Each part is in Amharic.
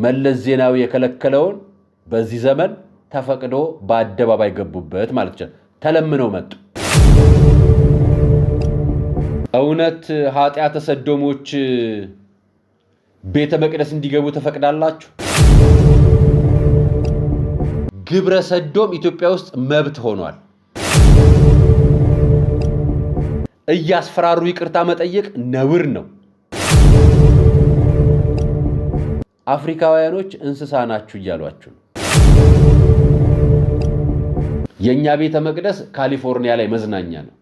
መለስ ዜናዊ የከለከለውን በዚህ ዘመን ተፈቅዶ በአደባባይ ገቡበት ማለት ነው። ተለምነው መጡ። እውነት ኃጢአተ ሰዶሞች ቤተ መቅደስ እንዲገቡ ተፈቅዳላችሁ? ግብረ ሰዶም ኢትዮጵያ ውስጥ መብት ሆኗል። እያስፈራሩ ይቅርታ መጠየቅ ነውር ነው። አፍሪካውያኖች እንስሳ ናችሁ እያሏችሁ ነው። የኛ ቤተ መቅደስ ካሊፎርኒያ ላይ መዝናኛ ነው።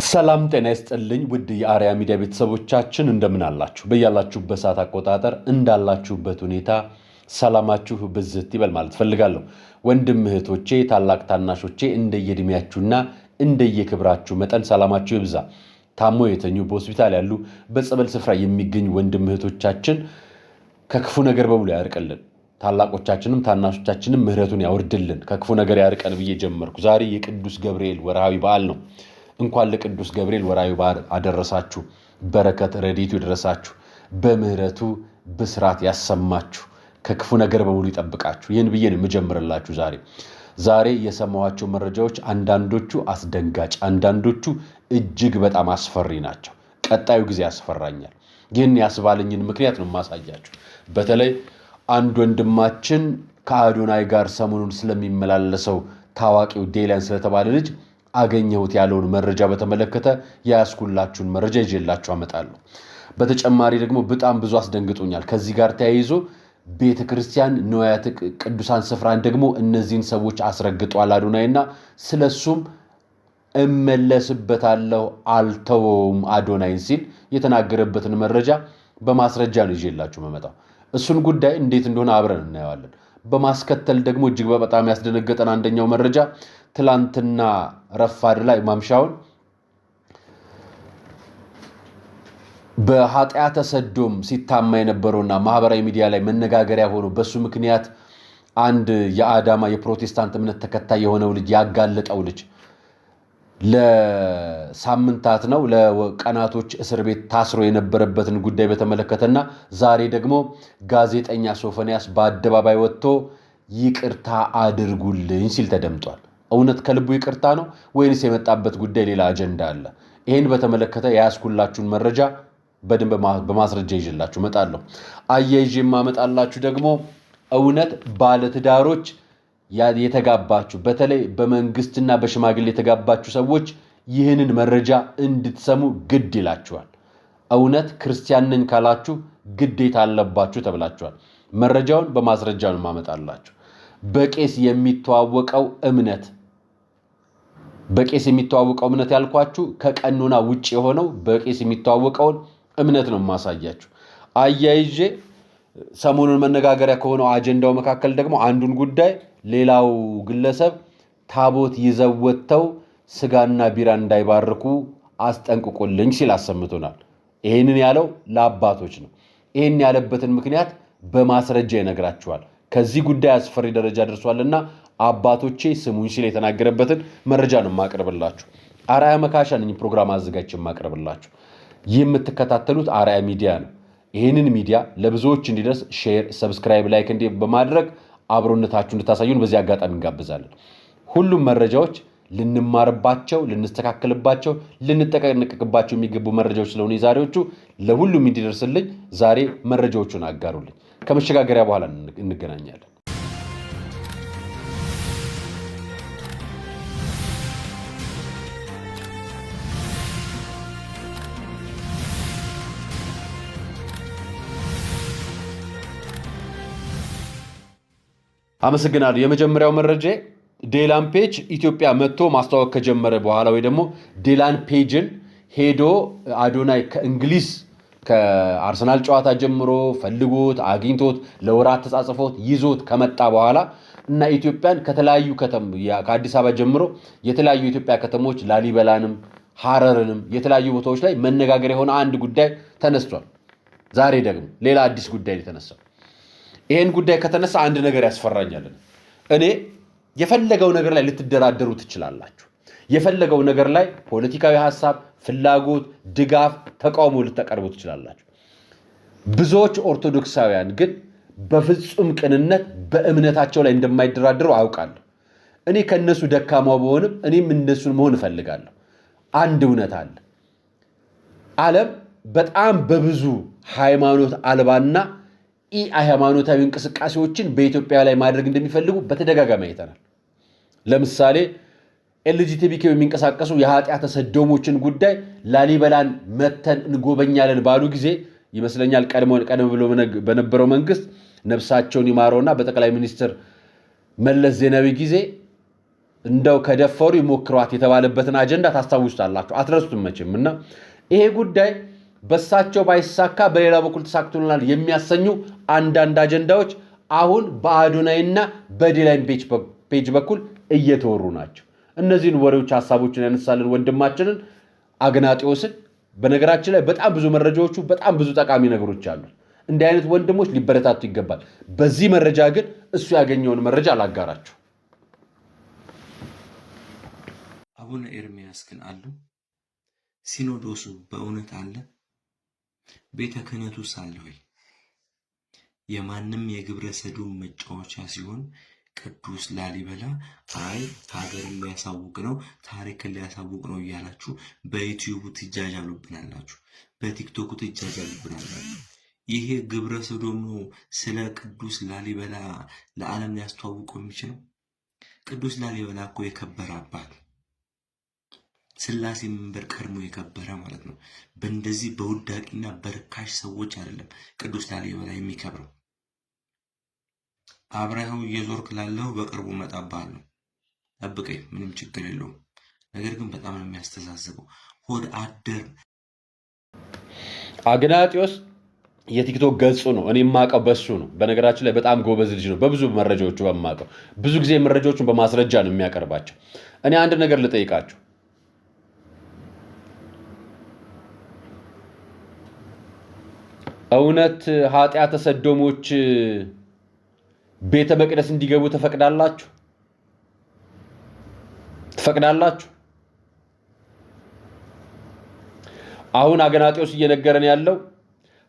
ሰላም ጤና ይስጥልኝ ውድ የአርያ ሚዲያ ቤተሰቦቻችን እንደምን አላችሁ? በያላችሁበት ሰዓት አቆጣጠር እንዳላችሁበት ሁኔታ ሰላማችሁ ብዝት ይበል ማለት ፈልጋለሁ። ወንድም እህቶቼ፣ ታላቅ ታናሾቼ እንደየእድሜያችሁና እንደየክብራችሁ መጠን ሰላማችሁ ይብዛ። ታሞ የተኙ በሆስፒታል ያሉ በጸበል ስፍራ የሚገኙ ወንድም እህቶቻችን ከክፉ ነገር በሙሉ ያርቅልን። ታላቆቻችንም ታናሾቻችንም ምህረቱን ያወርድልን፣ ከክፉ ነገር ያርቀን ብዬ ጀመርኩ። ዛሬ የቅዱስ ገብርኤል ወርሃዊ በዓል ነው። እንኳን ለቅዱስ ገብርኤል ወርሃዊ በዓል አደረሳችሁ። በረከት ረድኤቱ ይድረሳችሁ። በምህረቱ ብስራት ያሰማችሁ፣ ከክፉ ነገር በሙሉ ይጠብቃችሁ። ይህን ብዬ ነው የምጀምርላችሁ። ዛሬ የሰማኋቸው መረጃዎች አንዳንዶቹ አስደንጋጭ፣ አንዳንዶቹ እጅግ በጣም አስፈሪ ናቸው። ቀጣዩ ጊዜ ያስፈራኛል። ይህን ያስባለኝን ምክንያት ነው የማሳያችሁ። በተለይ አንድ ወንድማችን ከአዶናይ ጋር ሰሞኑን ስለሚመላለሰው ታዋቂው ዴላን ስለተባለ ልጅ አገኘሁት ያለውን መረጃ በተመለከተ ያስኩላችሁን መረጃ ይዤላችሁ አመጣለሁ። በተጨማሪ ደግሞ በጣም ብዙ አስደንግጦኛል። ከዚህ ጋር ተያይዞ ቤተ ክርስቲያን ንዋያተ ቅዱሳን ስፍራን ደግሞ እነዚህን ሰዎች አስረግጧል አዶናይና ስለሱም እመለስበታለሁ አልተወውም አዶናይን ሲል የተናገረበትን መረጃ በማስረጃ ነው ይዤላችሁ መመጣው። እሱን ጉዳይ እንዴት እንደሆነ አብረን እናየዋለን። በማስከተል ደግሞ እጅግ በጣም ያስደነገጠን አንደኛው መረጃ ትላንትና ረፋድ ላይ ማምሻውን በኃጢአተ ሰዶም ሲታማ የነበረውና ማህበራዊ ሚዲያ ላይ መነጋገሪያ ሆኖ በሱ ምክንያት አንድ የአዳማ የፕሮቴስታንት እምነት ተከታይ የሆነው ልጅ ያጋለጠው ልጅ ለሳምንታት ነው ለቀናቶች እስር ቤት ታስሮ የነበረበትን ጉዳይ በተመለከተና ዛሬ ደግሞ ጋዜጠኛ ሶፎንያስ በአደባባይ ወጥቶ ይቅርታ አድርጉልኝ ሲል ተደምጧል። እውነት ከልቡ ይቅርታ ነው ወይንስ የመጣበት ጉዳይ ሌላ አጀንዳ አለ? ይህን በተመለከተ ያስኩላችሁን መረጃ በደንብ በማስረጃ ይዤላችሁ እመጣለሁ። አያይዤ የማመጣላችሁ ደግሞ እውነት ባለትዳሮች የተጋባችሁ በተለይ በመንግስትና በሽማግሌ የተጋባችሁ ሰዎች ይህንን መረጃ እንድትሰሙ ግድ ይላችኋል። እውነት ክርስቲያን ነኝ ካላችሁ ግዴታ አለባችሁ ተብላችኋል። መረጃውን በማስረጃ ነው የማመጣላችሁ። በቄስ የሚተዋወቀው እምነት ያልኳችሁ ከቀኖና ውጭ የሆነው በቄስ የሚተዋወቀውን እምነት ነው የማሳያችሁ። አያይዤ ሰሞኑን መነጋገሪያ ከሆነው አጀንዳው መካከል ደግሞ አንዱን ጉዳይ ሌላው ግለሰብ ታቦት ይዘው ወጥተው ስጋና ቢራ እንዳይባርኩ አስጠንቅቁልኝ ሲል አሰምቶናል። ይህንን ያለው ለአባቶች ነው። ይህን ያለበትን ምክንያት በማስረጃ ይነግራችኋል። ከዚህ ጉዳይ አስፈሪ ደረጃ ደርሷልና አባቶቼ ስሙኝ ሲል የተናገረበትን መረጃ ነው የማቀርብላችሁ። አርአያ መካሻ ነኝ ፕሮግራም አዘጋጅቼ የማቀርብላችሁ። ይህ የምትከታተሉት አርአያ ሚዲያ ነው። ይህንን ሚዲያ ለብዙዎች እንዲደርስ ሼር፣ ሰብስክራይብ፣ ላይክ እንዲህ በማድረግ አብሮነታችሁ እንድታሳዩን በዚህ አጋጣሚ እንጋብዛለን። ሁሉም መረጃዎች ልንማርባቸው፣ ልንስተካከልባቸው፣ ልንጠቀንቅባቸው የሚገቡ መረጃዎች ስለሆኑ የዛሬዎቹ ለሁሉም እንዲደርስልኝ ዛሬ መረጃዎቹን አጋሩልኝ። ከመሸጋገሪያ በኋላ እንገናኛለን። አመሰግናለሁ። የመጀመሪያው መረጃ ዴላን ፔጅ ኢትዮጵያ መጥቶ ማስተዋወቅ ከጀመረ በኋላ ወይ ደግሞ ዴላን ፔጅን ሄዶ አዶናይ ከእንግሊዝ ከአርሰናል ጨዋታ ጀምሮ ፈልጎት አግኝቶት ለወራት ተጻጽፎት ይዞት ከመጣ በኋላ እና ኢትዮጵያን ከተለያዩ ከአዲስ አበባ ጀምሮ የተለያዩ ኢትዮጵያ ከተሞች ላሊበላንም ሐረርንም የተለያዩ ቦታዎች ላይ መነጋገር የሆነ አንድ ጉዳይ ተነስቷል። ዛሬ ደግሞ ሌላ አዲስ ጉዳይ ተነሳው። ይሄን ጉዳይ ከተነሳ አንድ ነገር ያስፈራኛል። እኔ የፈለገው ነገር ላይ ልትደራደሩ ትችላላችሁ። የፈለገው ነገር ላይ ፖለቲካዊ ሐሳብ፣ ፍላጎት፣ ድጋፍ፣ ተቃውሞ ልትቀርቡ ትችላላችሁ። ብዙዎች ኦርቶዶክሳውያን ግን በፍጹም ቅንነት በእምነታቸው ላይ እንደማይደራደሩ አውቃለሁ። እኔ ከነሱ ደካማው በሆንም እኔም እነሱን መሆን እፈልጋለሁ። አንድ እውነት አለ። ዓለም በጣም በብዙ ሃይማኖት አልባና ሃይማኖታዊ እንቅስቃሴዎችን በኢትዮጵያ ላይ ማድረግ እንደሚፈልጉ በተደጋጋሚ አይተናል። ለምሳሌ ኤልጂቲቢኬ የሚንቀሳቀሱ የኃጢአተ ሰዶሞችን ጉዳይ ላሊበላን መተን እንጎበኛለን ባሉ ጊዜ ይመስለኛል ቀደም ብሎ በነበረው መንግስት ነፍሳቸውን ይማረውና በጠቅላይ ሚኒስትር መለስ ዜናዊ ጊዜ እንደው ከደፈሩ ይሞክሯት የተባለበትን አጀንዳ ታስታውሱታላችሁ፣ አትረሱትም መቼም። እና ይሄ ጉዳይ በሳቸው ባይሳካ በሌላ በኩል ተሳክቶልናል የሚያሰኙ አንዳንድ አጀንዳዎች አሁን በአዶናይና በዲላይን ፔጅ በኩል እየተወሩ ናቸው። እነዚህን ወሬዎች ሐሳቦችን ያነሳልን ወንድማችንን አግናጢዮስን። በነገራችን ላይ በጣም ብዙ መረጃዎቹ በጣም ብዙ ጠቃሚ ነገሮች አሉ። እንዲህ አይነት ወንድሞች ሊበረታቱ ይገባል። በዚህ መረጃ ግን እሱ ያገኘውን መረጃ አላጋራችሁ። አቡነ ኤርሚያስ ግን አሉ? ሲኖዶሱ በእውነት አለ? ቤተ ክህነቱስ አለ ወይ? የማንም የግብረ ሰዶም መጫወቻ ሲሆን ቅዱስ ላሊበላ አይ ሀገርን ሊያሳውቅ ነው ታሪክን ሊያሳውቅ ነው እያላችሁ በዩቲዩቡ ትጃጃሉብናላችሁ፣ በቲክቶኩ ትጃጃሉብናላችሁ። ይሄ ግብረ ሰዶም ነው ስለ ቅዱስ ላሊበላ ለዓለም ሊያስተዋውቀው የሚችለው? ቅዱስ ላሊበላ እኮ የከበረ አባት፣ ስላሴ መንበር ቀድሞ የከበረ ማለት ነው። በእንደዚህ በውዳቂና በርካሽ ሰዎች አይደለም ቅዱስ ላሊበላ የሚከብረው። አብረኸው እየዞርክ ላለው በቅርቡ እመጣብሃለሁ፣ ጠብቀኝ፣ ምንም ችግር የለውም። ነገር ግን በጣም ነው የሚያስተዛዝበው። ሆድ አደር አግናጢዮስ የቲክቶክ ገጹ ነው፣ እኔ የማውቀው በሱ ነው። በነገራችን ላይ በጣም ጎበዝ ልጅ ነው። በብዙ መረጃዎቹ በማውቀው ብዙ ጊዜ መረጃዎቹን በማስረጃ ነው የሚያቀርባቸው። እኔ አንድ ነገር ልጠይቃችሁ፣ እውነት ኃጢአተ ሰዶሞች ቤተ መቅደስ እንዲገቡ ትፈቅዳላችሁ? አሁን አግናጢዮስ እየነገረን ያለው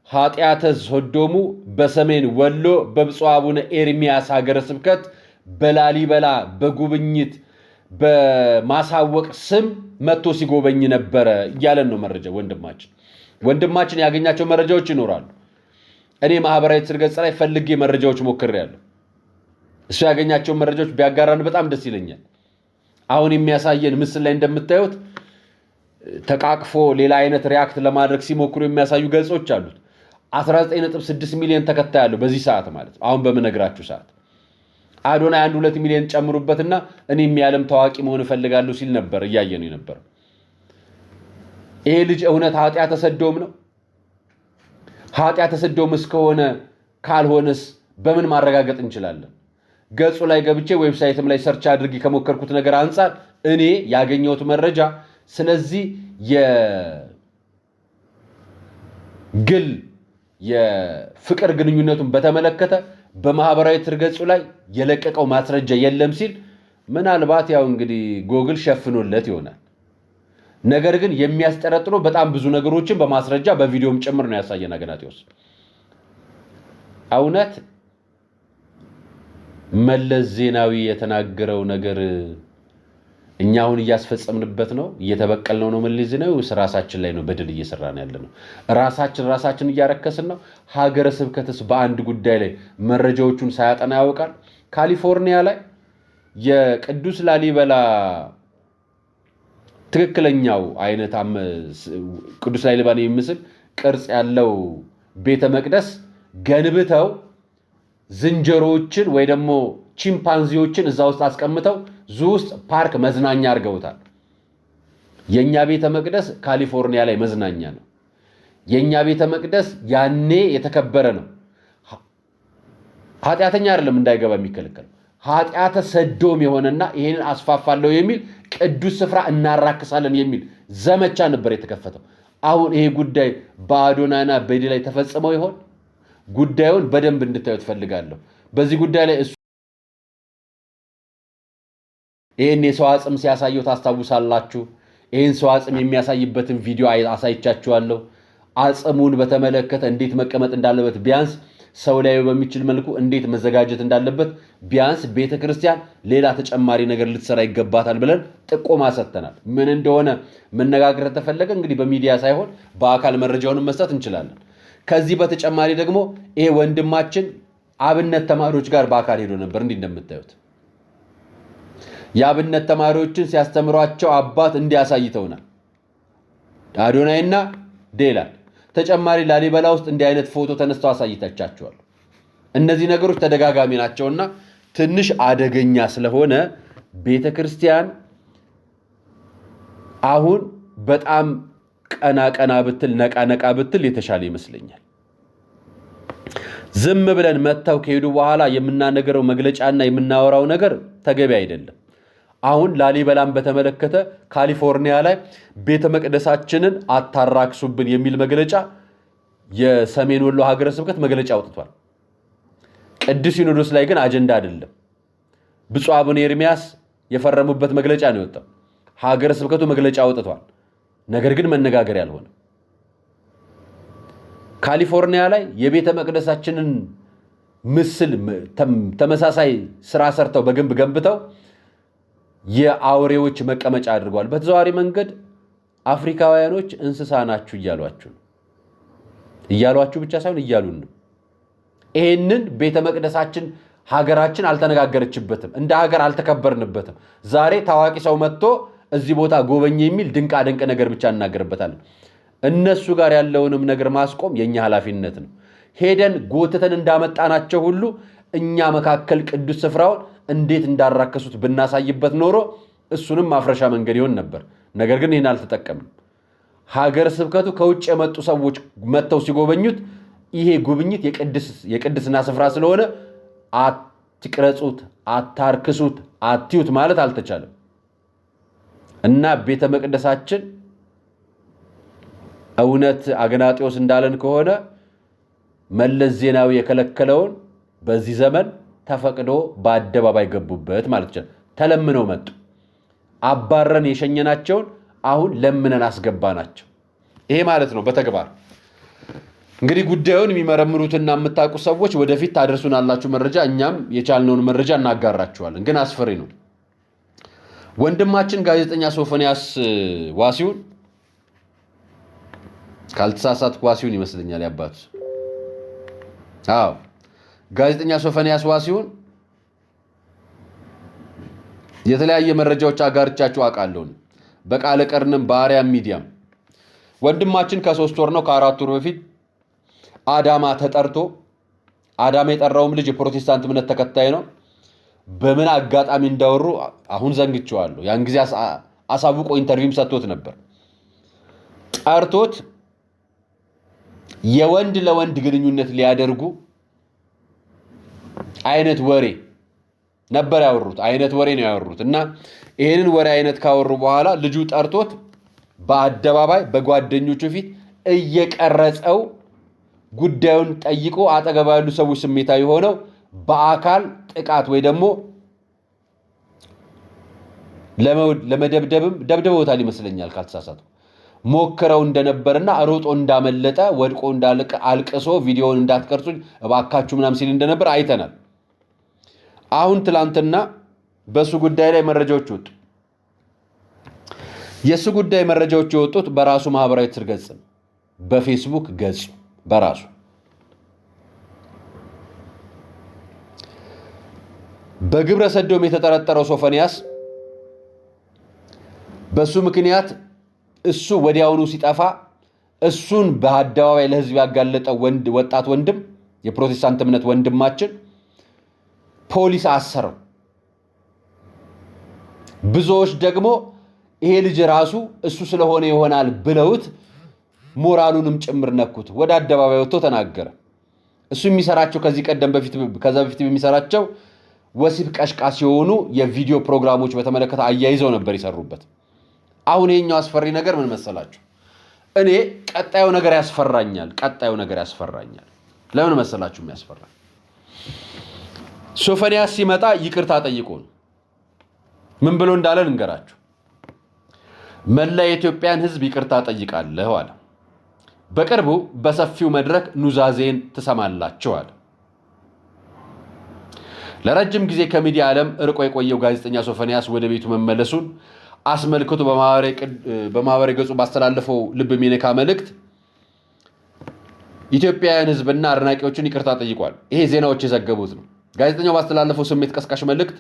ኃጢአተ ሰዶሙ በሰሜን ወሎ በብፁዕ አቡነ ኤርሚያስ ሀገረ ስብከት በላሊበላ በጉብኝት በማሳወቅ ስም መጥቶ ሲጎበኝ ነበረ እያለን ነው መረጃ። ወንድማችን ያገኛቸው መረጃዎች ይኖራሉ። እኔ ማህበራዊ ትስስር ገጽ ላይ ፈልጌ መረጃዎች ሞክሬያለሁ። እሱ ያገኛቸው መረጃዎች ቢያጋራን በጣም ደስ ይለኛል። አሁን የሚያሳየን ምስል ላይ እንደምታዩት ተቃቅፎ ሌላ አይነት ሪያክት ለማድረግ ሲሞክሩ የሚያሳዩ ገጾች አሉት። 19.6 ሚሊዮን ተከታይ አለው በዚህ ሰዓት ማለት ነው። አሁን በመነግራችሁ ሰዓት አዶናይ 1-2 ሚሊዮን ጨምሩበትና እኔም የዓለም ታዋቂ መሆን እፈልጋለሁ ሲል ነበር እያየን ነበር። ይሄ ልጅ እውነት ኃጢአተ ሰዶም ነው? ኃጢአተ ሰዶም እስከሆነ ካልሆነስ በምን ማረጋገጥ እንችላለን? ገጹ ላይ ገብቼ ዌብሳይትም ላይ ሰርች አድርጌ ከሞከርኩት ነገር አንፃር እኔ ያገኘሁት መረጃ ስለዚህ የግል የፍቅር ግንኙነቱን በተመለከተ በማህበራዊ ትርገጹ ላይ የለቀቀው ማስረጃ የለም ሲል ምናልባት ያው እንግዲህ ጎግል ሸፍኖለት ይሆናል። ነገር ግን የሚያስጠረጥሩ በጣም ብዙ ነገሮችን በማስረጃ በቪዲዮም ጭምር ነው ያሳየን አግናጢዮስ። እውነት መለስ ዜናዊ የተናገረው ነገር እኛ አሁን እያስፈጸምንበት ነው፣ እየተበቀልነው ነው መለስ ዜናዊ ወይስ ራሳችን ላይ ነው በድል እየሰራን ያለነው? ራሳችን እያረከስን ነው? ሀገረ ስብከትስ በአንድ ጉዳይ ላይ መረጃዎቹን ሳያጠና ያውቃል? ካሊፎርኒያ ላይ የቅዱስ ላሊበላ ትክክለኛው አይነት ቅዱስ ላሊበላን የሚመስል ቅርጽ ያለው ቤተ መቅደስ ገንብተው ዝንጀሮዎችን ወይ ደግሞ ቺምፓንዚዎችን እዛ ውስጥ አስቀምጠው ዙ ውስጥ ፓርክ መዝናኛ አድርገውታል። የኛ ቤተ መቅደስ ካሊፎርኒያ ላይ መዝናኛ ነው። የኛ ቤተ መቅደስ ያኔ የተከበረ ነው። ኃጢአተኛ አይደለም እንዳይገባ የሚከለከለው፣ ኃጢአተ ሰዶም የሆነና ይሄንን አስፋፋለሁ የሚል ቅዱስ ስፍራ እናራክሳለን የሚል ዘመቻ ነበር የተከፈተው። አሁን ይሄ ጉዳይ በአዶናይና በዲላይ ተፈጽመው ይሆን? ጉዳዩን በደንብ እንድታዩት ፈልጋለሁ። በዚህ ጉዳይ ላይ ይሄን የሰው አጽም ሲያሳየው ታስታውሳላችሁ። ይሄን ሰው አጽም የሚያሳይበትን ቪዲዮ አሳይቻችኋለሁ። አጽሙን በተመለከተ እንዴት መቀመጥ እንዳለበት ቢያንስ ሰው ላይ በሚችል መልኩ እንዴት መዘጋጀት እንዳለበት ቢያንስ ቤተክርስቲያን ሌላ ተጨማሪ ነገር ልትሰራ ይገባታል ብለን ጥቆማ ሰጥተናል። ምን እንደሆነ መነጋገር ተፈለገ እንግዲህ በሚዲያ ሳይሆን በአካል መረጃውን መስጠት እንችላለን። ከዚህ በተጨማሪ ደግሞ ይሄ ወንድማችን አብነት ተማሪዎች ጋር በአካል ሄዶ ነበር። እንዲህ እንደምታዩት የአብነት ተማሪዎችን ሲያስተምሯቸው አባት እንዲያሳይተውናል። አዶናይና ዴላን ተጨማሪ ላሊበላ ውስጥ እንዲህ አይነት ፎቶ ተነስተው አሳይተቻቸዋል። እነዚህ ነገሮች ተደጋጋሚ ናቸውና ትንሽ አደገኛ ስለሆነ ቤተክርስቲያን አሁን በጣም ቀና ብትል ነቃ ብትል የተሻለ ይመስለኛል። ዝም ብለን መተው ከሄዱ በኋላ የምናነገረው መግለጫና የምናወራው ነገር ተገቢ አይደለም። አሁን ላሊበላን በተመለከተ ካሊፎርኒያ ላይ ቤተ መቅደሳችንን አታራክሱብን የሚል መግለጫ የሰሜን ወሎ ሀገረ ስብከት መግለጫ አውጥቷል። ቅዱስ ሲኖዶስ ላይ ግን አጀንዳ አይደለም። ብፁዕ አቡነ ኤርሚያስ የፈረሙበት መግለጫ ነው የወጣው። ሀገረ ስብከቱ መግለጫ አውጥቷል። ነገር ግን መነጋገር ያልሆነ ካሊፎርኒያ ላይ የቤተ መቅደሳችንን ምስል ተመሳሳይ ስራ ሰርተው በግንብ ገንብተው የአውሬዎች መቀመጫ አድርገዋል። በተዘዋዋሪ መንገድ አፍሪካውያኖች እንስሳ ናችሁ እያሏችሁ ብቻ ሳይሆን እያሉን ነው። ይሄንን ቤተ መቅደሳችን ሀገራችን አልተነጋገረችበትም፣ እንደ ሀገር አልተከበርንበትም። ዛሬ ታዋቂ ሰው መጥቶ እዚህ ቦታ ጎበኘ የሚል ድንቃ ድንቅ ነገር ብቻ እናገርበታለን። እነሱ ጋር ያለውንም ነገር ማስቆም የኛ ኃላፊነት ነው። ሄደን ጎትተን እንዳመጣናቸው ሁሉ እኛ መካከል ቅዱስ ስፍራውን እንዴት እንዳራከሱት ብናሳይበት ኖሮ እሱንም ማፍረሻ መንገድ ይሆን ነበር። ነገር ግን ይህን አልተጠቀምም። ሀገረ ስብከቱ ከውጭ የመጡ ሰዎች መጥተው ሲጎበኙት ይሄ ጉብኝት የቅድስና ስፍራ ስለሆነ አትቅረጹት፣ አታርክሱት፣ አትዩት ማለት አልተቻለም እና ቤተ መቅደሳችን እውነት አግናጢዎስ እንዳለን ከሆነ መለስ ዜናዊ የከለከለውን በዚህ ዘመን ተፈቅዶ በአደባባይ ገቡበት ማለት ይችላል። ተለምነው መጡ። አባረን የሸኘናቸውን አሁን ለምነን አስገባናቸው። ይሄ ማለት ነው በተግባር። እንግዲህ ጉዳዩን የሚመረምሩትና የምታውቁ ሰዎች ወደፊት ታደርሱናላችሁ መረጃ፣ እኛም የቻልነውን መረጃ እናጋራችኋለን። ግን አስፈሪ ነው። ወንድማችን ጋዜጠኛ ሶፎንያስ ዋሲሁን ካልተሳሳትኩ ዋሲሁን ይመስለኛል ያባቱ። አዎ ጋዜጠኛ ሶፎንያስ ዋሲሁን የተለያየ መረጃዎች አጋርቻችሁ አውቃለሁ። በቃለ ቀርንም በአርያም ሚዲያም ወንድማችን ከ3 ወር ነው ከ4 ወር በፊት አዳማ ተጠርቶ አዳማ የጠራውም ልጅ የፕሮቴስታንት እምነት ተከታይ ነው። በምን አጋጣሚ እንዳወሩ አሁን ዘንግቼዋለሁ። ያን ጊዜ አሳውቆ ኢንተርቪውም ሰጥቶት ነበር። ጠርቶት የወንድ ለወንድ ግንኙነት ሊያደርጉ አይነት ወሬ ነበር ያወሩት። አይነት ወሬ ነው ያወሩት እና ይሄንን ወሬ አይነት ካወሩ በኋላ ልጁ ጠርቶት በአደባባይ በጓደኞቹ ፊት እየቀረጸው ጉዳዩን ጠይቆ አጠገባ ያሉ ሰዎች ስሜታዊ ሆነው በአካል ጥቃት ወይ ደግሞ ለመደብደብም ደብድበውታል ይመስለኛል ካልተሳሳቱ ሞክረው እንደነበርና ሮጦ እንዳመለጠ ወድቆ አልቅሶ ቪዲዮውን እንዳትቀርጹኝ እባካችሁ ምናም ሲል እንደነበር አይተናል። አሁን ትላንትና በሱ ጉዳይ ላይ መረጃዎች ወጡ። የሱ ጉዳይ መረጃዎች የወጡት በራሱ ማህበራዊ ትስስር ገጽ በፌስቡክ ገጽ በራሱ በግብረ ሰዶም የተጠረጠረው ሶፎንያስ በሱ ምክንያት እሱ ወዲያውኑ ሲጠፋ እሱን በአደባባይ ለህዝብ ያጋለጠው ወጣት ወንድም የፕሮቴስታንት እምነት ወንድማችን ፖሊስ አሰረው። ብዙዎች ደግሞ ይሄ ልጅ ራሱ እሱ ስለሆነ ይሆናል ብለውት ሞራሉንም ጭምር ነኩት። ወደ አደባባይ ወጥቶ ተናገረ። እሱ የሚሰራቸው ከዛ በፊት የሚሰራቸው ወሲብ ቀሽቃሽ ሲሆኑ የቪዲዮ ፕሮግራሞች በተመለከተ አያይዘው ነበር ይሰሩበት። አሁን ይሄኛው አስፈሪ ነገር ምን መሰላችሁ? እኔ ቀጣዩ ነገር ያስፈራኛል። ለምን መሰላችሁ የሚያስፈራኝ? ሶፎንያስ ሲመጣ ይቅርታ ጠይቆ ነው። ምን ብሎ እንዳለ እንገራችሁ። መላ የኢትዮጵያን ህዝብ ይቅርታ ጠይቃለሁ አለ። በቅርቡ በሰፊው መድረክ ኑዛዜን ትሰማላችኋል። ለረጅም ጊዜ ከሚዲያ ዓለም ርቆ የቆየው ጋዜጠኛ ሶፎንያስ ወደ ቤቱ መመለሱን አስመልክቶ በማህበራዊ ገጹ ባስተላለፈው ልብ የሚነካ መልእክት ኢትዮጵያውያን ሕዝብና አድናቂዎችን ይቅርታ ጠይቋል። ይሄ ዜናዎች የዘገቡት ነው። ጋዜጠኛው ባስተላለፈው ስሜት ቀስቃሽ መልእክት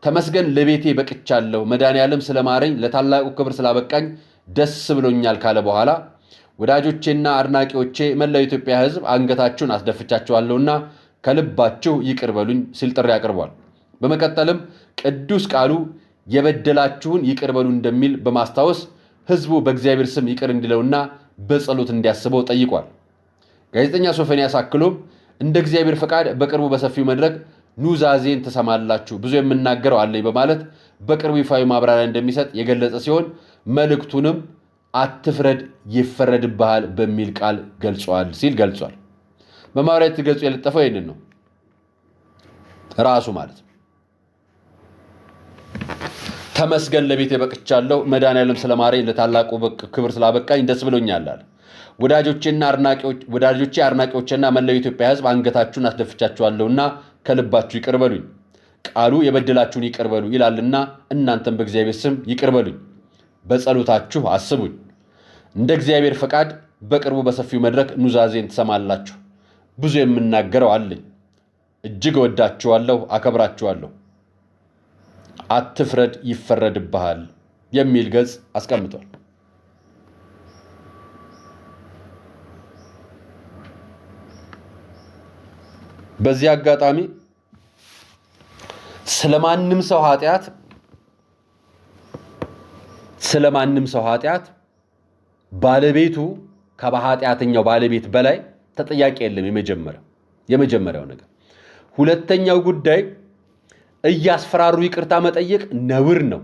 ተመስገን ለቤቴ በቅቻለሁ፣ መድኃኔዓለም ስለማረኝ ለታላቁ ክብር ስላበቃኝ ደስ ብሎኛል ካለ በኋላ ወዳጆቼና አድናቂዎቼ መላው ኢትዮጵያ ሕዝብ አንገታችሁን አስደፍቻችኋለሁና ከልባችሁ ይቅር በሉኝ ሲል ጥሪ አቅርቧል። በመቀጠልም ቅዱስ ቃሉ የበደላችሁን ይቅር በሉ እንደሚል በማስታወስ ሕዝቡ በእግዚአብሔር ስም ይቅር እንዲለውና በጸሎት እንዲያስበው ጠይቋል። ጋዜጠኛ ሶፎንያስ አክሎም እንደ እግዚአብሔር ፈቃድ በቅርቡ በሰፊው መድረክ ኑዛዜን ትሰማላችሁ፣ ብዙ የምናገረው አለኝ በማለት በቅርቡ ይፋዊ ማብራሪያ እንደሚሰጥ የገለጸ ሲሆን መልእክቱንም አትፍረድ ይፈረድብሃል በሚል ቃል ገልጿል ሲል ገልጿል። በማብራሪያ ገጹ የለጠፈው ይህንን ነው ራሱ ማለት ነው። ተመስገን ለቤቴ በቅቻለሁ፣ መድኃኔዓለም ስለማረኝ ለታላቁ ክብር ስላበቃኝ ደስ ብሎኛል አለ። ወዳጆቼ አድናቂዎችና መላው ኢትዮጵያ ሕዝብ አንገታችሁን አስደፍቻችኋለሁና ከልባችሁ ይቅር በሉኝ። ቃሉ የበደላችሁን ይቅር በሉ ይላልና እናንተም በእግዚአብሔር ስም ይቅር በሉኝ፣ በጸሎታችሁ አስቡኝ። እንደ እግዚአብሔር ፈቃድ በቅርቡ በሰፊው መድረክ ኑዛዜን ትሰማላችሁ። ብዙ የምናገረው አለኝ። እጅግ እወዳችኋለሁ፣ አከብራችኋለሁ። አትፍረድ ይፈረድብሃል የሚል ገጽ አስቀምጧል። በዚህ አጋጣሚ ስለማንም ሰው ኃጢአት ባለቤቱ ከኃጢአተኛው ባለቤት በላይ ተጠያቂ የለም። የመጀመሪያው ነገር። ሁለተኛው ጉዳይ እያስፈራሩ ይቅርታ መጠየቅ ነውር ነው።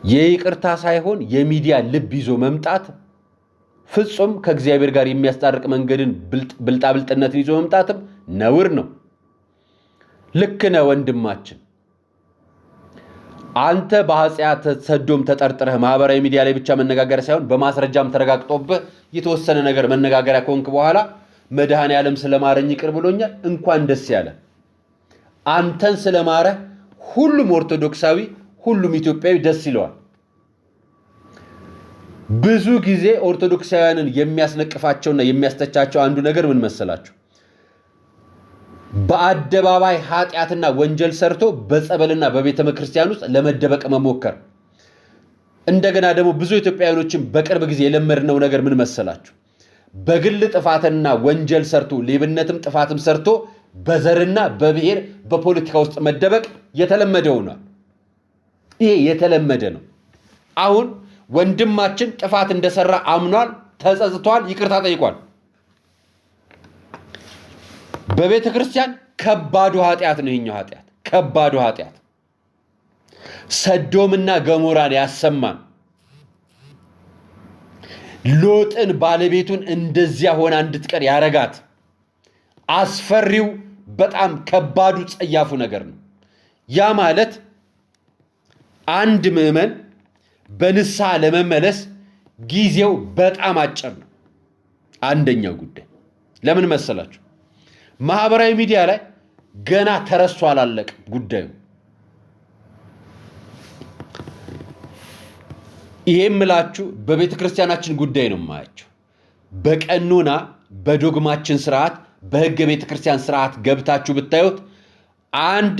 የይቅርታ ሳይሆን የሚዲያ ልብ ይዞ መምጣት ፍጹም ከእግዚአብሔር ጋር የሚያስታርቅ መንገድን ብልጣብልጥነትን ይዞ መምጣትም ነውር ነው። ልክ ነህ ወንድማችን። አንተ በኃጢአት ሰዶም ተጠርጥረህ ማህበራዊ ሚዲያ ላይ ብቻ መነጋገር ሳይሆን በማስረጃም ተረጋግጦብህ የተወሰነ ነገር መነጋገሪያ ከሆንክ በኋላ መድኃኔዓለም ስለማረኝ ይቅር ብሎኛል፣ እንኳን ደስ ያለ። አንተን ስለማረ ሁሉም ኦርቶዶክሳዊ፣ ሁሉም ኢትዮጵያዊ ደስ ይለዋል። ብዙ ጊዜ ኦርቶዶክሳውያንን የሚያስነቅፋቸውና የሚያስተቻቸው አንዱ ነገር ምን መሰላችሁ? በአደባባይ ኃጢአትና ወንጀል ሰርቶ በጸበልና በቤተ ክርስቲያን ውስጥ ለመደበቅ መሞከር። እንደገና ደግሞ ብዙ ኢትዮጵያውያኖችን በቅርብ ጊዜ የለመድነው ነገር ምን መሰላችሁ? በግል ጥፋትና ወንጀል ሰርቶ ሌብነትም ጥፋትም ሰርቶ በዘርና በብሔር በፖለቲካ ውስጥ መደበቅ የተለመደ ሆኗል። ይሄ የተለመደ ነው። አሁን ወንድማችን ጥፋት እንደሰራ አምኗል፣ ተጸጽቷል፣ ይቅርታ ጠይቋል። በቤተ ክርስቲያን ከባዱ ኃጢአት ነው ይሄኛው ኃጢአት፣ ከባዱ ኃጢአት ሰዶምና ገሞራን ያሰማን፣ ሎጥን ባለቤቱን እንደዚያ ሆና እንድትቀር ያረጋት አስፈሪው በጣም ከባዱ ጸያፉ ነገር ነው። ያ ማለት አንድ ምዕመን በንስሐ ለመመለስ ጊዜው በጣም አጭር ነው። አንደኛው ጉዳይ ለምን መሰላችሁ? ማህበራዊ ሚዲያ ላይ ገና ተረስቶ አላለቀም ጉዳዩ። ይሄም ምላችሁ በቤተ ክርስቲያናችን ጉዳይ ነው የማያቸው። በቀኖና በዶግማችን ስርዓት በሕገ ቤተ ክርስቲያን ስርዓት ገብታችሁ ብታዩት አንድ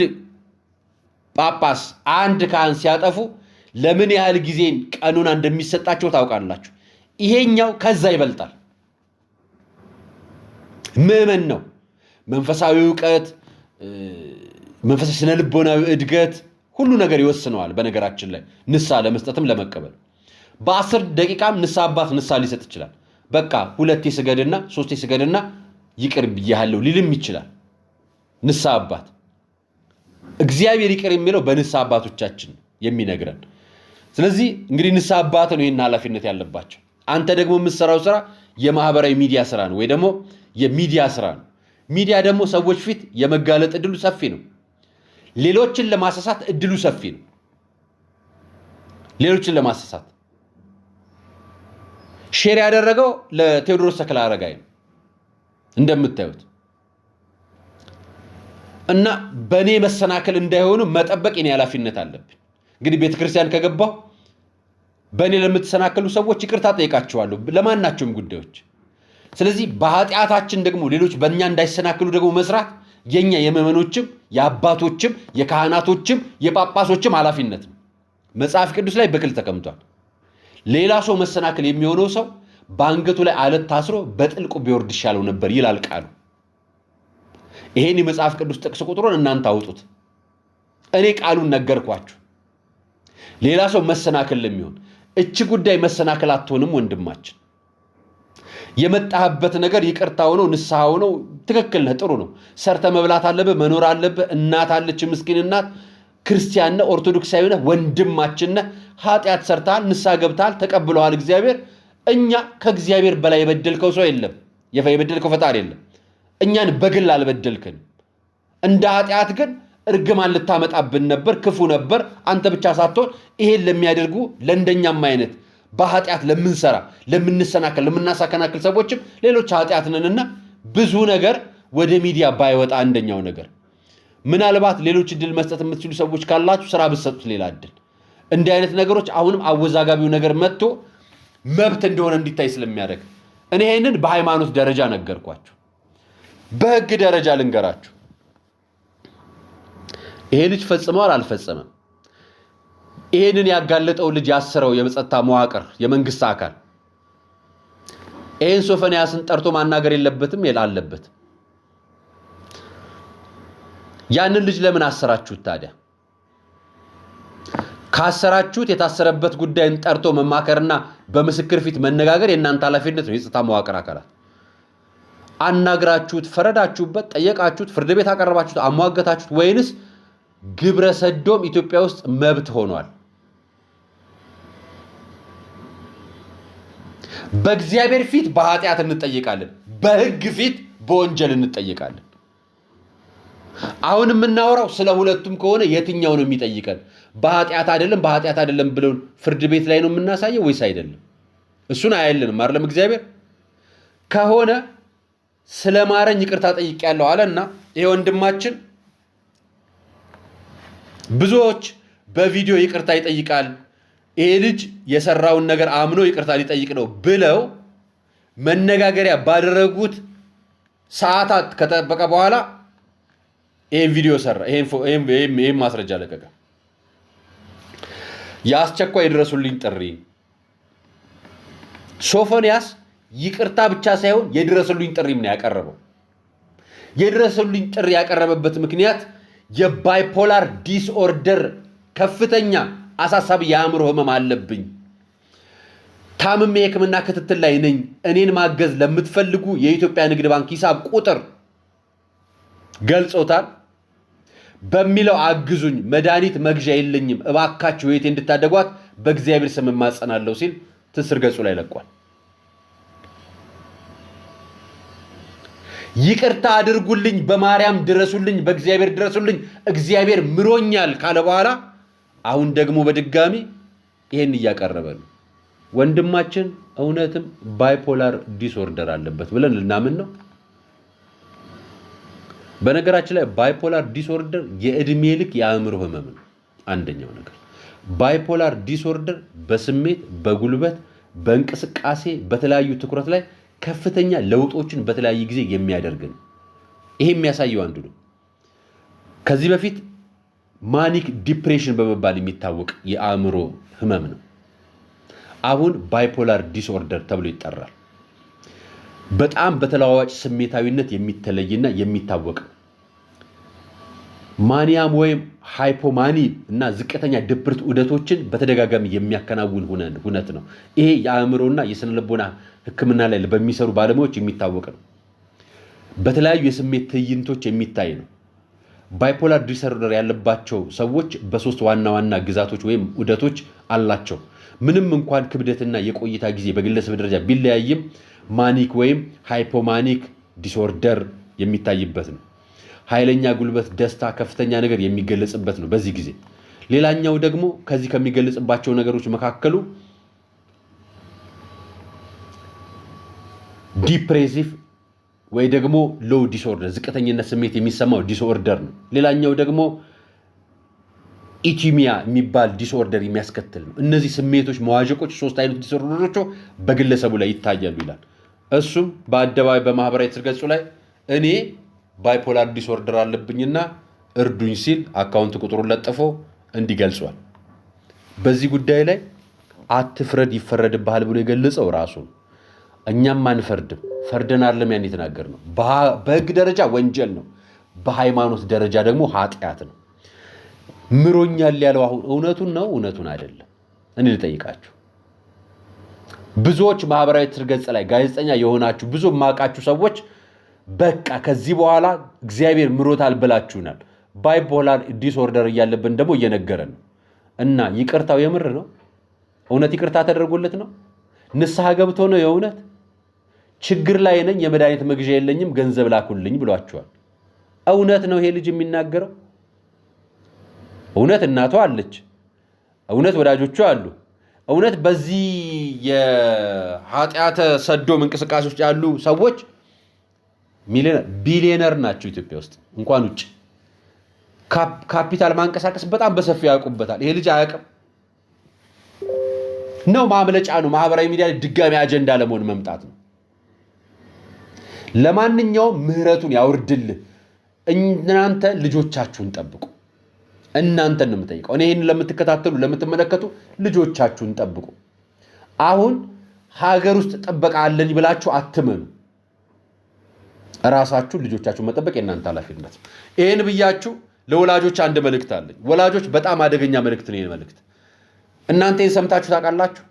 ጳጳስ አንድ ካህን ሲያጠፉ ለምን ያህል ጊዜ ቀኖና እንደሚሰጣቸው ታውቃላችሁ። ይሄኛው ከዛ ይበልጣል። ምዕመን ነው። መንፈሳዊ ዕውቀት፣ መንፈሳዊ ስነ ልቦናዊ እድገት ሁሉ ነገር ይወስነዋል። በነገራችን ላይ ንስሐ ለመስጠትም ለመቀበል በ10 ደቂቃም ንስሐ አባት ንስሐ ሊሰጥ ይችላል። በቃ 2 ስገድና 3 ስገድና ይቅር ብያለሁ ሊልም ይችላል ንስሐ አባት። እግዚአብሔር ይቅር የሚለው በንስሐ አባቶቻችን የሚነግረን። ስለዚህ እንግዲህ ንስሐ አባት ነው ይህን ኃላፊነት ያለባቸው። አንተ ደግሞ የምትሰራው ስራ የማህበራዊ ሚዲያ ስራ ነው ወይ ደግሞ የሚዲያ ስራ ነው። ሚዲያ ደግሞ ሰዎች ፊት የመጋለጥ እድሉ ሰፊ ነው። ሌሎችን ለማሳሳት እድሉ ሰፊ ነው። ሌሎችን ለማሳሳት ሼር ያደረገው ለቴዎድሮስ ተክለአረጋይ ነው እንደምታዩት። እና በኔ መሰናከል እንዳይሆኑ መጠበቅ የኔ ኃላፊነት አለብኝ። እንግዲህ ቤተክርስቲያን ከገባው በኔ ለምትሰናከሉ ሰዎች ይቅርታ ጠይቃቸዋለሁ ለማናቸውም ጉዳዮች። ስለዚህ በኃጢአታችን ደግሞ ሌሎች በእኛ እንዳይሰናከሉ ደግሞ መስራት የኛ የምዕመኖችም የአባቶችም የካህናቶችም የጳጳሶችም ኃላፊነት ነው። መጽሐፍ ቅዱስ ላይ በግልጽ ተቀምጧል። ሌላ ሰው መሰናከል የሚሆነው ሰው በአንገቱ ላይ አለት ታስሮ በጥልቁ ቢወርድ ይሻለው ነበር ይላል ቃሉ። ይሄን የመጽሐፍ ቅዱስ ጥቅስ ቁጥሩን እናንተ አውጡት። እኔ ቃሉን ነገርኳችሁ። ሌላ ሰው መሰናከል ለሚሆን እቺ ጉዳይ መሰናከል አትሆንም ወንድማችን። የመጣህበት ነገር ይቅርታ ሆኖ ንስሐ ሆኖ ትክክል ነህ፣ ጥሩ ነው። ሰርተ መብላት አለብህ፣ መኖር አለብህ። እናት አለች፣ ምስኪን እናት። ክርስቲያን ነህ፣ ኦርቶዶክሳዊ ነህ፣ ወንድማችን ነህ። ኃጢአት ሰርተሃል፣ ንስሐ ገብተሃል፣ ተቀብለዋል እግዚአብሔር። እኛ ከእግዚአብሔር በላይ የበደልከው ሰው የለም፣ የበደልከው ፈጣሪ የለም። እኛን በግል አልበደልክን። እንደ ኃጢአት ግን እርግማን ልታመጣብን ነበር፣ ክፉ ነበር። አንተ ብቻ ሳትሆን ይሄን ለሚያደርጉ ለእንደኛም አይነት በኃጢአት ለምንሰራ ለምንሰናከል ለምናሳከናክል ሰዎችም ሌሎች ኃጢአት ነንና ብዙ ነገር ወደ ሚዲያ ባይወጣ አንደኛው ነገር ምናልባት ሌሎች እድል መስጠት የምትችሉ ሰዎች ካላችሁ ስራ ብትሰጡት ሌላ እድል። እንዲህ አይነት ነገሮች አሁንም አወዛጋቢው ነገር መጥቶ መብት እንደሆነ እንዲታይ ስለሚያደርግ እኔ ይሄንን በሃይማኖት ደረጃ ነገርኳችሁ። በህግ ደረጃ ልንገራችሁ። ይሄ ልጅ ፈጽመዋል አልፈጸመም? ይሄንን ያጋለጠው ልጅ ያሰረው የጸጥታ መዋቅር የመንግስት አካል ይሄን ሶፎንያስን ጠርቶ ማናገር የለበትም አለበት? ያንን ልጅ ለምን አሰራችሁት ታዲያ? ካሰራችሁት የታሰረበት ጉዳይን ጠርቶ መማከርና በምስክር ፊት መነጋገር የእናንተ ኃላፊነት ነው። የጸጥታ መዋቅር አካላት አናግራችሁት፣ ፈረዳችሁበት፣ ጠየቃችሁት፣ ፍርድ ቤት አቀረባችሁት፣ አሟገታችሁት ወይንስ ግብረ ሰዶም ኢትዮጵያ ውስጥ መብት ሆኗል? በእግዚአብሔር ፊት በኃጢአት እንጠየቃለን፣ በህግ ፊት በወንጀል እንጠየቃለን። አሁን የምናወራው ስለ ሁለቱም ከሆነ የትኛው ነው የሚጠይቀን? በኃጢአት አይደለም ብለው ፍርድ ቤት ላይ ነው የምናሳየው ወይስ አይደለም? እሱን አያለንም አይደለም? እግዚአብሔር ከሆነ ስለማረኝ ይቅርታ ጠይቄያለሁ አለና ይሄ ወንድማችን ብዙዎች በቪዲዮ ይቅርታ ይጠይቃል፣ ይሄ ልጅ የሰራውን ነገር አምኖ ይቅርታ ሊጠይቅ ነው ብለው መነጋገሪያ ባደረጉት ሰዓታት ከጠበቀ በኋላ ይሄን ቪዲዮ ሰራ፣ ይሄን ማስረጃ ለቀቀ። የአስቸኳይ የድረሱልኝ ጥሪ ሶፎንያስ ይቅርታ ብቻ ሳይሆን የድረሱልኝ ጥሪም ነው ያቀረበው። የድረሱልኝ ጥሪ ያቀረበበት ምክንያት የባይፖላር ዲስኦርደር ከፍተኛ አሳሳቢ የአእምሮ ህመም አለብኝ፣ ታምሜ የህክምና ክትትል ላይ ነኝ፣ እኔን ማገዝ ለምትፈልጉ የኢትዮጵያ ንግድ ባንክ ሂሳብ ቁጥር ገልጾታል። በሚለው አግዙኝ፣ መድኃኒት መግዣ የለኝም፣ እባካችሁ ህይወቴ እንድታደጓት በእግዚአብሔር ስም እማጸናለሁ ሲል ትስር ገጹ ላይ ለቋል። ይቅርታ አድርጉልኝ፣ በማርያም ድረሱልኝ፣ በእግዚአብሔር ድረሱልኝ፣ እግዚአብሔር ምሮኛል ካለ በኋላ አሁን ደግሞ በድጋሚ ይሄን እያቀረበ ነው። ወንድማችን እውነትም ባይፖላር ዲስኦርደር አለበት ብለን ልናምን ነው። በነገራችን ላይ ባይፖላር ዲስኦርደር የእድሜ ልክ የአእምሮ ህመም ነው። አንደኛው ነገር ባይፖላር ዲስኦርደር በስሜት በጉልበት በእንቅስቃሴ በተለያዩ ትኩረት ላይ ከፍተኛ ለውጦችን በተለያየ ጊዜ የሚያደርግ ነው። ይሄ የሚያሳየው አንዱ ነው። ከዚህ በፊት ማኒክ ዲፕሬሽን በመባል የሚታወቅ የአእምሮ ህመም ነው። አሁን ባይፖላር ዲስኦርደር ተብሎ ይጠራል። በጣም በተለዋዋጭ ስሜታዊነት የሚተለይና የሚታወቅ ማኒያም ወይም ሃይፖማኒ እና ዝቅተኛ ድብርት ዑደቶችን በተደጋጋሚ የሚያከናውን ሁነት ነው። ይሄ የአእምሮና የስነ ልቦና ህክምና ላይ በሚሰሩ ባለሙያዎች የሚታወቅ ነው። በተለያዩ የስሜት ትዕይንቶች የሚታይ ነው። ባይፖላር ዲስኦርደር ያለባቸው ሰዎች በሶስት ዋና ዋና ግዛቶች ወይም ዑደቶች አላቸው። ምንም እንኳን ክብደትና የቆይታ ጊዜ በግለሰብ ደረጃ ቢለያይም ማኒክ ወይም ሃይፖማኒክ ዲስኦርደር የሚታይበት ነው። ኃይለኛ ጉልበት፣ ደስታ፣ ከፍተኛ ነገር የሚገለጽበት ነው በዚህ ጊዜ። ሌላኛው ደግሞ ከዚህ ከሚገለጽባቸው ነገሮች መካከሉ ዲፕሬሲቭ ወይ ደግሞ ሎው ዲስኦርደር ዝቅተኝነት ስሜት የሚሰማው ዲስኦርደር ነው። ሌላኛው ደግሞ ኢቲሚያ የሚባል ዲስኦርደር የሚያስከትል ነው። እነዚህ ስሜቶች መዋዠቆች 3 አይነት ዲስኦርደሮች በግለሰቡ ላይ ይታያሉ ይላል። እሱም በአደባባይ በማህበራዊ ገጹ ላይ እኔ ባይፖላር ዲስኦርደር አለብኝና እርዱኝ ሲል አካውንት ቁጥሩን ለጥፎ እንዲገልጿል። በዚህ ጉዳይ ላይ አትፍረድ ይፈረድብሃል ብሎ የገለጸው ራሱ ነው። እኛም አንፈርድም፣ ፈርደን አይደለም ያን የተናገርነው። በህግ ደረጃ ወንጀል ነው፣ በሃይማኖት ደረጃ ደግሞ ኃጢአት ነው። ምሮኛል ያለው አሁን እውነቱን ነው እውነቱን አይደለም? እኔ ልጠይቃችሁ። ብዙዎች ማህበራዊ ገጽ ላይ ጋዜጠኛ የሆናችሁ ብዙ ማቃችሁ ሰዎች በቃ ከዚህ በኋላ እግዚአብሔር ምሮታል ብላችሁናል። ባይፖላር ዲስኦርደር እያለብን ደግሞ እየነገረን ነው። እና ይቅርታው የምር ነው? እውነት ይቅርታ ተደርጎለት ነው? ንስሐ ገብቶ ነው? የእውነት ችግር ላይ ነኝ፣ የመድኃኒት መግዣ የለኝም፣ ገንዘብ ላኩልኝ ብሏቸዋል። እውነት ነው ይሄ ልጅ የሚናገረው? እውነት እናቷ አለች፣ እውነት ወዳጆቹ አሉ፣ እውነት በዚህ የኃጢአተ ሰዶም እንቅስቃሴ ውስጥ ያሉ ሰዎች ቢሊዮነር ናቸው ኢትዮጵያ ውስጥ እንኳን ውጭ ካፒታል ማንቀሳቀስ በጣም በሰፊው ያውቁበታል። ይሄ ልጅ አያውቅም ነው? ማምለጫ ነው። ማህበራዊ ሚዲያ ላይ ድጋሚ አጀንዳ ለመሆን መምጣት ነው። ለማንኛውም ምህረቱን ያውርድልህ። እናንተ ልጆቻችሁን ጠብቁ። እናንተን ነው የምጠይቀው። እኔ ይህን ለምትከታተሉ ለምትመለከቱ ልጆቻችሁን ጠብቁ። አሁን ሀገር ውስጥ ጥበቃ አለኝ ብላችሁ አትመኑ። ራሳችሁ ልጆቻችሁን መጠበቅ የእናንተ ኃላፊነት። ይህን ብያችሁ ለወላጆች አንድ መልእክት አለኝ። ወላጆች በጣም አደገኛ መልእክት ነው። ይህን መልእክት እናንተ ይህን ሰምታችሁ ታውቃላችሁ?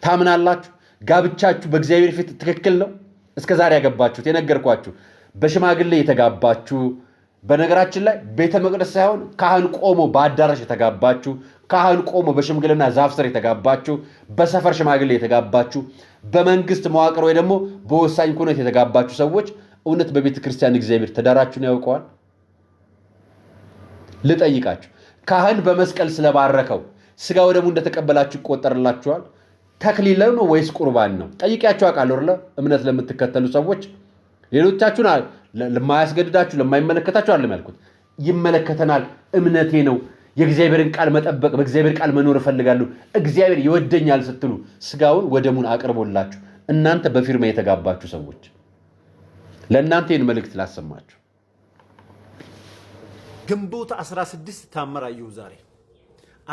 ታምናላችሁ? ጋብቻችሁ በእግዚአብሔር ፊት ትክክል ነው? እስከዛሬ ያገባችሁት የነገርኳችሁ በሽማግሌ የተጋባችሁ፣ በነገራችን ላይ ቤተ መቅደስ ሳይሆን ካህን ቆሞ በአዳራሽ የተጋባችሁ፣ ካህን ቆሞ በሽምግልና ዛፍ ስር የተጋባችሁ፣ በሰፈር ሽማግሌ የተጋባችሁ፣ በመንግስት መዋቅር ወይ ደግሞ በወሳኝ ኩነት የተጋባችሁ ሰዎች እውነት በቤተ ክርስቲያን እግዚአብሔር ትዳራችሁን ያውቀዋል? ልጠይቃችሁ። ካህን በመስቀል ስለባረከው ስጋ ወደሙ እንደተቀበላችሁ ይቆጠርላችኋል? ተክሊል ነው ወይስ ቁርባን ነው? ጠይቂያችሁ አውቃለሁ አይደል? እምነት ለምትከተሉ ሰዎች ሌሎቻችሁን ለማያስገድዳችሁ ለማይመለከታችሁ አይደለም ያልኩት። ይመለከተናል፣ እምነቴ ነው፣ የእግዚአብሔርን ቃል መጠበቅ፣ በእግዚአብሔር ቃል መኖር እፈልጋለሁ፣ እግዚአብሔር ይወደኛል ስትሉ ስጋውን ወደሙን አቅርቦላችሁ እናንተ በፊርማ የተጋባችሁ ሰዎች ለእናንተ ይህን መልእክት ላሰማችሁ። ግንቦት 16 ታመራየሁ ዛሬ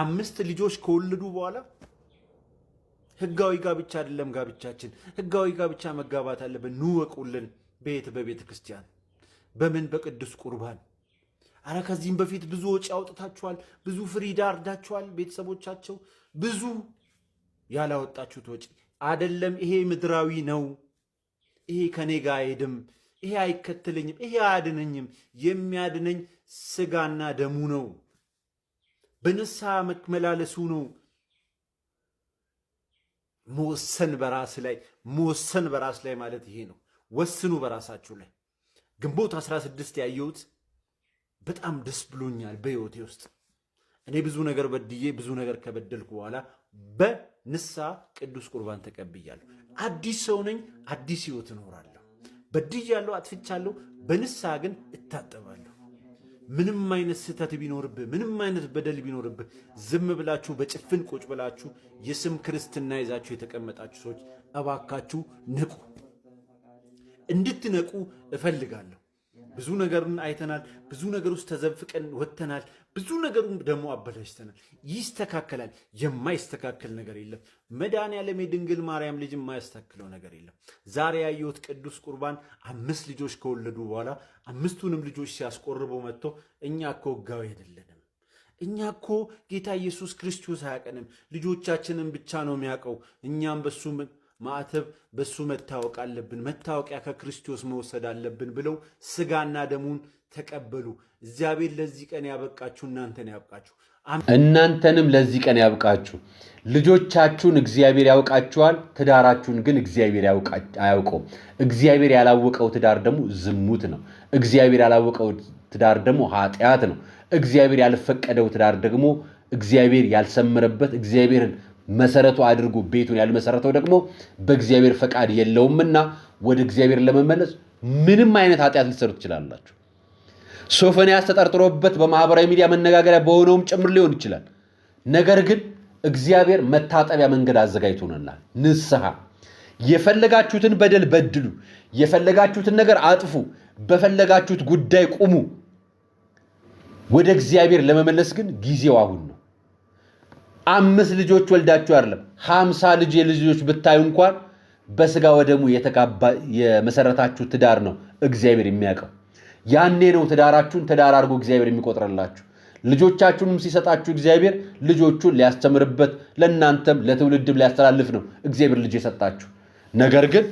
5 ልጆች ከወለዱ በኋላ ህጋዊ ጋብቻ አይደለም ጋብቻችን፣ ህጋዊ ጋብቻ መጋባት አለብን ንወቁልን። በቤተ ክርስቲያን በምን በቅዱስ ቁርባን። አረ ከዚህም በፊት ብዙ ወጪ አውጥታችኋል፣ ብዙ ፍሪዳ አርዳችኋል። ቤተሰቦቻቸው ብዙ ያላወጣችሁት ወጪ አይደለም። ይሄ ምድራዊ ነው። ይሄ ከኔ ጋር አይሄድም። ይሄ አይከተለኝም። ይሄ አያድነኝም። የሚያድነኝ ስጋና ደሙ ነው። በንስሐ መመላለሱ ነው። መወሰን በራስ ላይ ማለት ይሄ ነው። ወስኑ በራሳችሁ ላይ። ግንቦት 16 ያየሁት በጣም ደስ ብሎኛል በህይወቴ ውስጥ። እኔ ብዙ ነገር በድዬ ብዙ ነገር ከበደልኩ በኋላ በንስሐ ቅዱስ ቁርባን ተቀብያለሁ። አዲስ ሰው ነኝ። አዲስ ህይወት እኖራለሁ። በድያለሁ፣ አጥፍቻለሁ። በንስሐ ግን እታጠባለሁ። ምንም አይነት ስህተት ቢኖርብህ፣ ምንም አይነት በደል ቢኖርብህ ዝም ብላችሁ በጭፍን ቁጭ ብላችሁ የስም ክርስትና ይዛችሁ የተቀመጣችሁ ሰዎች እባካችሁ ንቁ። እንድትነቁ እፈልጋለሁ። ብዙ ነገርን አይተናል። ብዙ ነገር ውስጥ ተዘፍቀን ወጥተናል። ብዙ ነገሩን ደግሞ አበላሽተናል። ይስተካከላል። የማይስተካከል ነገር የለም። መድኃኔዓለም የድንግል ማርያም ልጅ የማያስተካክለው ነገር የለም። ዛሬ ያየሁት ቅዱስ ቁርባን 5 ልጆች ከወለዱ በኋላ 5ቱንም ልጆች ሲያስቆርበው መጥቶ እኛ እኮ ሕጋዊ አይደለንም፣ እኛ እኮ ጌታ ኢየሱስ ክርስቶስ አያውቀንም፣ ልጆቻችንን ብቻ ነው የሚያውቀው፣ እኛም በሱ ማዕተብ በሱ መታወቅ አለብን፣ መታወቂያ ከክርስቶስ መውሰድ አለብን ብለው ስጋና ደሙን ተቀበሉ። እግዚአብሔር ለዚህ ቀን ያበቃችሁ እናንተን ያብቃችሁ። እናንተንም ለዚህ ቀን ያብቃችሁ። ልጆቻችሁን እግዚአብሔር ያውቃችኋል፣ ትዳራችሁን ግን እግዚአብሔር አያውቀውም። እግዚአብሔር ያላወቀው ትዳር ደግሞ ዝሙት ነው። እግዚአብሔር ያላወቀው ትዳር ደግሞ ኃጢአት ነው። እግዚአብሔር ያልፈቀደው ትዳር ደግሞ እግዚአብሔር ያልሰመረበት እግዚአብሔርን መሰረቱ አድርጎ ቤቱን ያልመሰረተው ደግሞ በእግዚአብሔር ፈቃድ የለውምና ወደ እግዚአብሔር ለመመለስ ምንም አይነት ኃጢአት ሊሰሩ ትችላላችሁ። ሶፎንያስ ተጠርጥሮበት በማህበራዊ ሚዲያ መነጋገሪያ በሆነውም ጭምር ሊሆን ይችላል። ነገር ግን እግዚአብሔር መታጠቢያ መንገድ አዘጋጅቶናል። ንስሐ የፈለጋችሁትን በደል በድሉ፣ የፈለጋችሁትን ነገር አጥፉ፣ በፈለጋችሁት ጉዳይ ቁሙ። ወደ እግዚአብሔር ለመመለስ ግን ጊዜው አሁን ነው። 5 ልጆች ወልዳችሁ አይደለም 50 ልጅ የልጅ ልጆች ብታዩ እንኳን በስጋ ወደሙ የመሰረታችሁ ትዳር ነው እግዚአብሔር የሚያውቀው። ያኔ ነው ትዳራችሁን ትዳር አድርጎ እግዚአብሔር የሚቆጥርላችሁ። ልጆቻችሁንም ሲሰጣችሁ እግዚአብሔር ልጆቹን ሊያስተምርበት ለእናንተም ለትውልድም ሊያስተላልፍ ነው እግዚአብሔር ልጅ የሰጣችሁ። ነገር ግን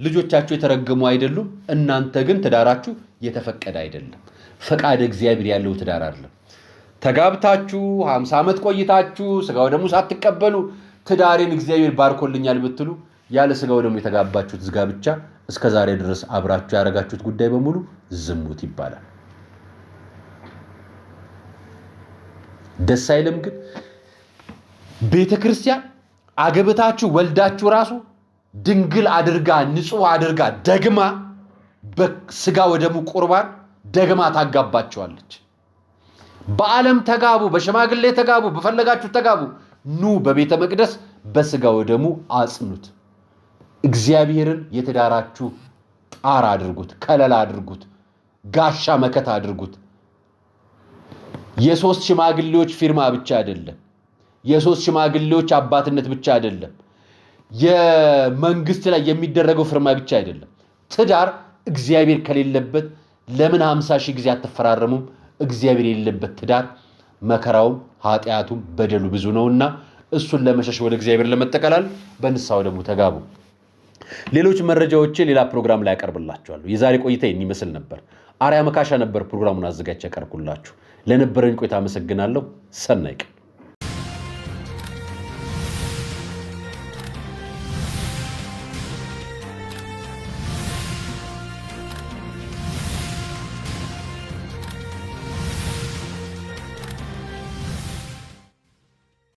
ልጆቻችሁ የተረገሙ አይደሉም። እናንተ ግን ትዳራችሁ የተፈቀደ አይደለም። ፈቃድ እግዚአብሔር ያለው ትዳር አይደለም። ተጋብታችሁ 50 ዓመት ቆይታችሁ ስጋው ደግሞ ሳትቀበሉ ትዳሬን እግዚአብሔር ባርኮልኛል ብትሉ ያለ ስጋው ደግሞ የተጋባችሁት ጋብቻ እስከ ዛሬ ድረስ አብራችሁ ያረጋችሁት ጉዳይ በሙሉ ዝሙት ይባላል። ደስ አይልም? ግን ቤተክርስቲያን አገብታችሁ ወልዳችሁ ራሱ ድንግል አድርጋ ንጹህ አድርጋ ደግማ በስጋ ወደሙ ቁርባን ደግማ ታጋባቸዋለች። በዓለም ተጋቡ፣ በሽማግሌ ተጋቡ፣ በፈለጋችሁ ተጋቡ፣ ኑ በቤተ መቅደስ በስጋ ወደሙ አጽኑት። እግዚአብሔርን የትዳራችሁ ጣራ አድርጉት፣ ከለላ አድርጉት፣ ጋሻ መከታ አድርጉት። የሶስት ሽማግሌዎች ፊርማ ብቻ አይደለም፣ የሶስት ሽማግሌዎች አባትነት ብቻ አይደለም፣ የመንግስት ላይ የሚደረገው ፊርማ ብቻ አይደለም። ትዳር እግዚአብሔር ከሌለበት ለምን 50 ሺህ ጊዜ አትፈራረሙም? እግዚአብሔር የሌለበት ትዳር መከራውም ኃጢአቱም በደሉ ብዙ ነውና እሱን ለመሸሽ ወደ እግዚአብሔር ለመጠቀላል በንስሐው ደግሞ ተጋቡ። ሌሎች መረጃዎች ሌላ ፕሮግራም ላይ ያቀርብላችኋለሁ። የዛሬ ቆይታ ይመስል ነበር። አርያ መካሻ ነበር ፕሮግራሙን አዘጋጅቼ ያቀርብኩላችሁ። ለነበረኝ ቆይታ አመሰግናለሁ። ሰናይ ቀን